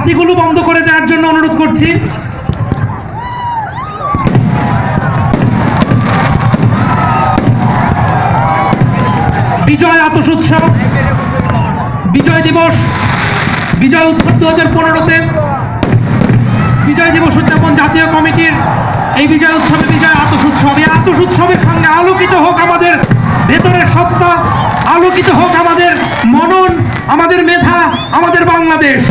বাতিগুলো বন্ধ করে দেওয়ার জন্য অনুরোধ করছি। বিজয় আতশ উৎসব, বিজয় দিবস, বিজয় উৎসব 2015-তে বিজয় দিবস উদযাপন জাতীয় কমিটির এই বিজয় উৎসবে বিজয় আতশ উৎসব। এই আতশ উৎসবের সঙ্গে আলোকিত হোক আমাদের ভেতরের সত্তা, আলোকিত হোক আমাদের মনন, আমাদের মেধা, আমাদের বাংলাদেশ।